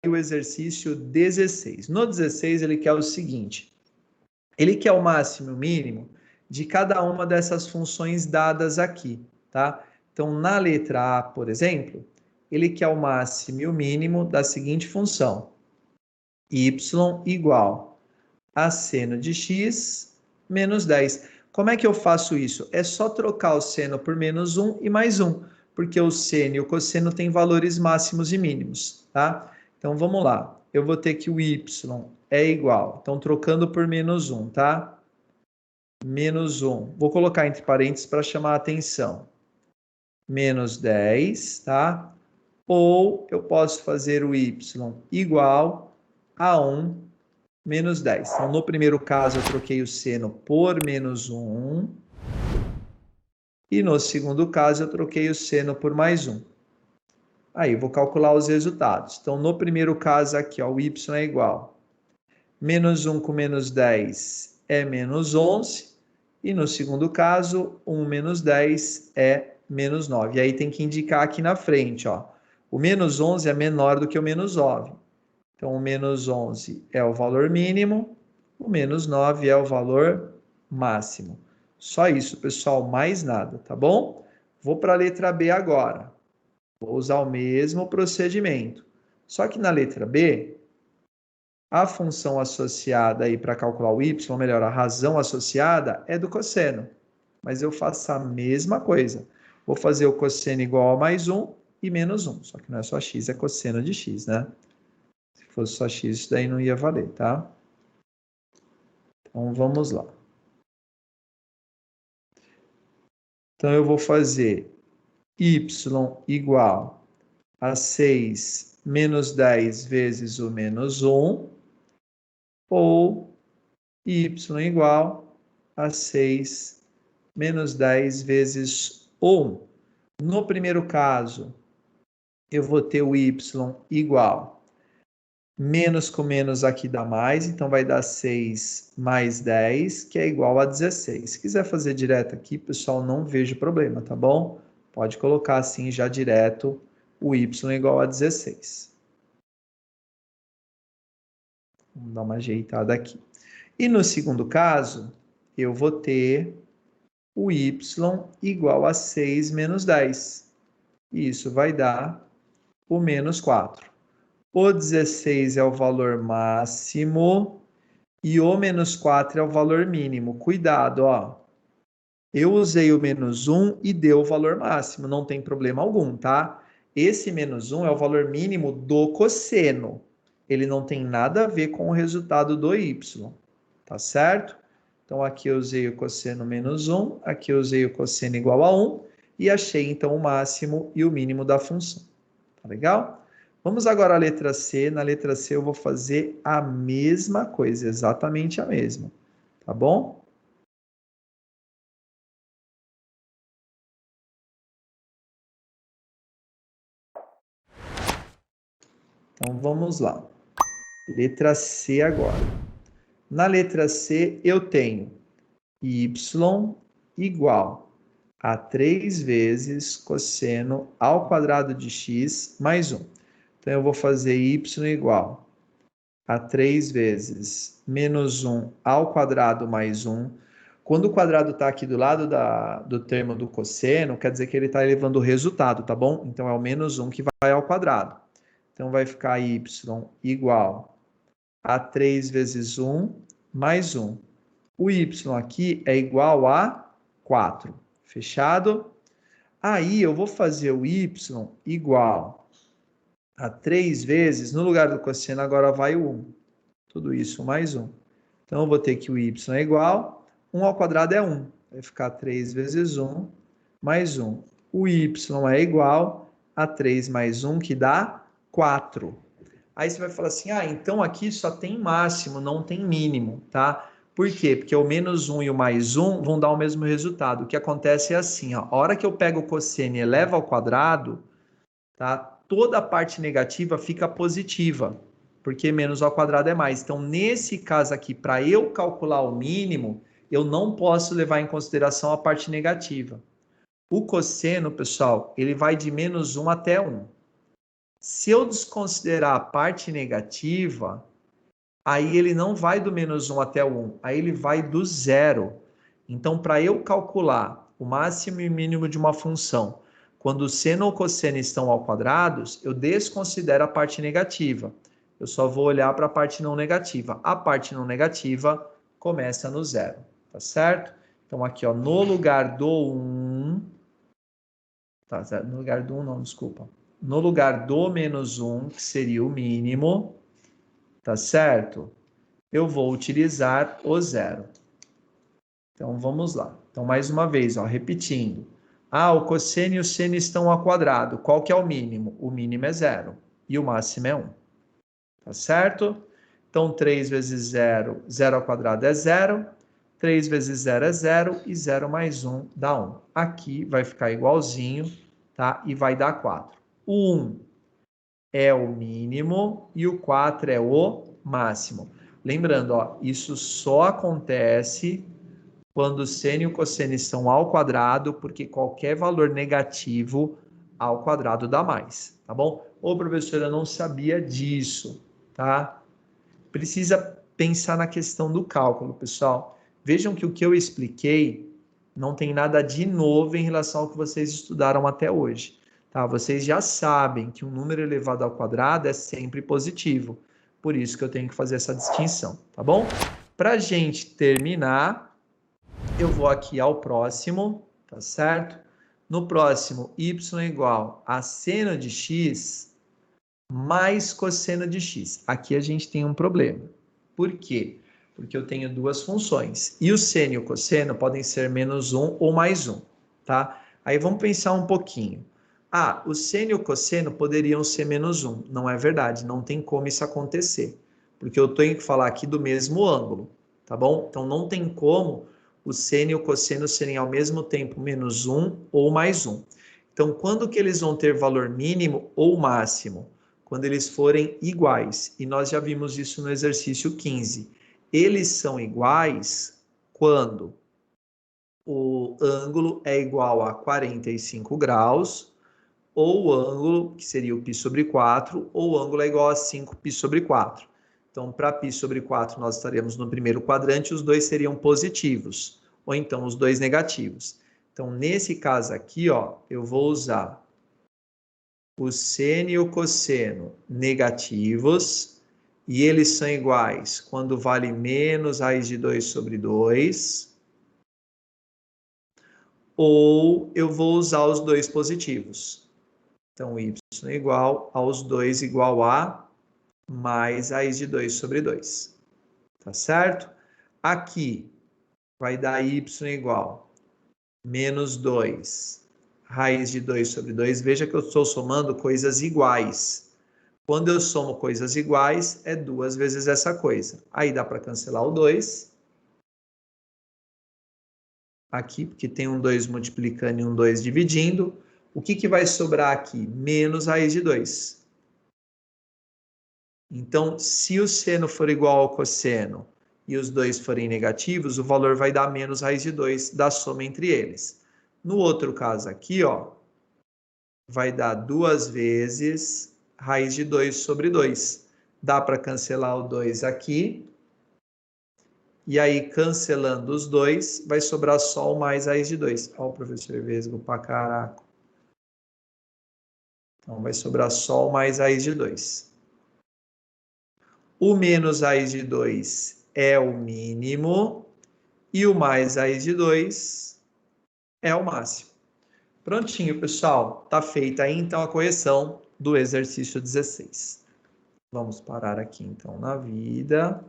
o exercício 16. No 16, ele quer o seguinte. Ele quer o máximo e o mínimo de cada uma dessas funções dadas aqui, tá? Então, na letra A, por exemplo, ele quer o máximo e o mínimo da seguinte função. Y igual a seno de x menos 10. Como é que eu faço isso? É só trocar o seno por menos 1 e mais 1, porque o seno e o cosseno têm valores máximos e mínimos, tá? Então, vamos lá. Eu vou ter que o y é igual. Então, trocando por menos 1, tá? Menos 1. Vou colocar entre parênteses para chamar a atenção. Menos 10, tá? Ou eu posso fazer o y igual a 1 menos 10. Então, no primeiro caso, eu troquei o seno por menos 1. E no segundo caso, eu troquei o seno por mais 1. Aí, eu vou calcular os resultados. Então, no primeiro caso aqui, ó, o y é igual. Menos 1 com menos 10 é menos 11. E no segundo caso, 1 menos 10 é menos 9. E aí tem que indicar aqui na frente, ó. O menos 11 é menor do que o menos 9. Então, o menos 11 é o valor mínimo, o menos 9 é o valor máximo. Só isso, pessoal, mais nada, tá bom? Vou para a letra B agora. Vou usar o mesmo procedimento. Só que na letra B, a função associada aí para calcular o y, ou melhor, a razão associada é do cosseno. Mas eu faço a mesma coisa. Vou fazer o cosseno igual a mais 1 e menos 1. Só que não é só x, é cosseno de x, né? Se fosse só x, isso daí não ia valer, tá? Então, vamos lá. Então, eu vou fazer y igual a 6 menos 10 vezes o menos 1, ou y igual a 6 menos 10 vezes 1. No primeiro caso, eu vou ter o y igual. Menos com menos aqui dá mais, então vai dar 6 mais 10, que é igual a 16. Se quiser fazer direto aqui, pessoal, não vejo problema, tá bom? Pode colocar assim já direto o y igual a 16. Vamos dar uma ajeitada aqui. E no segundo caso, eu vou ter o y igual a 6 menos 10. E isso vai dar o menos 4. O 16 é o valor máximo e o menos 4 é o valor mínimo. Cuidado, ó. Eu usei o menos 1 e deu o valor máximo, não tem problema algum, tá? Esse menos 1 é o valor mínimo do cosseno. Ele não tem nada a ver com o resultado do y, tá certo? Então, aqui eu usei o cosseno menos 1, aqui eu usei o cosseno igual a 1 e achei, então, o máximo e o mínimo da função. Tá legal? Vamos agora à letra C. Na letra C eu vou fazer a mesma coisa, exatamente a mesma. Tá bom? Então vamos lá. Letra C agora. Na letra C eu tenho y igual a 3 vezes cosseno ao quadrado de x mais 1. Então eu vou fazer y igual a 3 vezes menos 1 ao quadrado mais 1. Quando o quadrado está aqui do lado do termo do cosseno, quer dizer que ele está elevando o resultado, tá bom? Então é o menos 1 que vai ao quadrado. Então vai ficar y igual a 3 vezes 1 mais 1. O y aqui é igual a 4. Fechado? Aí eu vou fazer o y igual a 3 vezes, no lugar do cosseno agora vai o 1. Tudo isso mais 1. Então eu vou ter que o y é igual, 1 ao quadrado é 1. Vai ficar 3 vezes 1 mais 1. O y é igual a 3 mais 1, que dá 4. Aí você vai falar assim, então aqui só tem máximo, não tem mínimo, tá? Por quê? Porque o menos 1 e o mais 1 vão dar o mesmo resultado. O que acontece é assim, ó, a hora que eu pego o cosseno e elevo ao quadrado, tá? Toda a parte negativa fica positiva, porque menos ao quadrado é mais. Então, nesse caso aqui, para eu calcular o mínimo, eu não posso levar em consideração a parte negativa. O cosseno, pessoal, ele vai de menos 1 até 1. Se eu desconsiderar a parte negativa, aí ele não vai do menos 1 até o 1, aí ele vai do 0. Então, para eu calcular o máximo e mínimo de uma função, quando o seno ou cosseno estão ao quadrado, eu desconsidero a parte negativa. Eu só vou olhar para a parte não negativa. A parte não negativa começa no 0, tá certo? Então, aqui, ó, no lugar do 1... Tá, no lugar do 1 não, desculpa. No lugar do menos 1, que seria o mínimo, tá certo? Eu vou utilizar o 0. Então, vamos lá. Então, mais uma vez, ó, repetindo. Ah, o cosseno e o seno estão ao quadrado. Qual que é o mínimo? O mínimo é 0 e o máximo é 1. Tá certo? Então, 3 vezes 0, 0 ao quadrado é 0. 3 vezes 0 é 0 e 0 mais 1 dá 1. Aqui vai ficar igualzinho, tá? E vai dar 4. O 1 é o mínimo e o 4 é o máximo. Lembrando, ó, isso só acontece quando o seno e o cosseno estão ao quadrado, porque qualquer valor negativo ao quadrado dá mais, tá bom? Ô, professora, eu não sabia disso, tá? Precisa pensar na questão do cálculo, pessoal. Vejam que o que eu expliquei não tem nada de novo em relação ao que vocês estudaram até hoje, tá? Vocês já sabem que um número elevado ao quadrado é sempre positivo, por isso que eu tenho que fazer essa distinção, tá bom? Para a gente terminar, eu vou aqui ao próximo, tá certo? No próximo, y igual a seno de x mais cosseno de x. Aqui a gente tem um problema. Por quê? Porque eu tenho duas funções. E o seno e o cosseno podem ser menos 1 ou mais 1, tá? Aí vamos pensar um pouquinho. Ah, o seno e o cosseno poderiam ser menos 1. Não é verdade, não tem como isso acontecer. Porque eu tenho que falar aqui do mesmo ângulo, tá bom? Então não tem como o seno e o cosseno serem ao mesmo tempo menos 1 ou mais 1. Então, quando que eles vão ter valor mínimo ou máximo? Quando eles forem iguais. E nós já vimos isso no exercício 15. Eles são iguais quando o ângulo é igual a 45 graus, ou o ângulo, que seria o π sobre 4, ou o ângulo é igual a 5π sobre 4. Então, para π sobre 4, nós estaremos no primeiro quadrante, os dois seriam positivos, ou então os dois negativos. Então, nesse caso aqui, ó, eu vou usar o seno e o cosseno negativos, e eles são iguais quando vale menos raiz de 2 sobre 2, ou eu vou usar os dois positivos. Então, y igual aos 2 igual a mais raiz de 2 sobre 2. Tá certo? Aqui vai dar y igual menos 2 raiz de 2 sobre 2. Veja que eu estou somando coisas iguais. Quando eu somo coisas iguais, é 2 vezes essa coisa. Aí dá para cancelar o 2. Aqui, porque tem um 2 multiplicando e um 2 dividindo. O que vai sobrar aqui? Menos raiz de 2. Então, se o seno for igual ao cosseno e os dois forem negativos, o valor vai dar menos raiz de 2 da soma entre eles. No outro caso aqui, ó, vai dar 2 vezes raiz de 2 sobre 2. Dá para cancelar o 2 aqui. E aí, cancelando os dois, vai sobrar só o mais raiz de 2. Ó, o professor Vesgo pra caraca. Então, vai sobrar só o mais raiz de 2. O menos raiz de 2 é o mínimo e o mais raiz de 2 é o máximo. Prontinho, pessoal. Tá feita aí, então, a correção do exercício 16. Vamos parar aqui, então, na vida.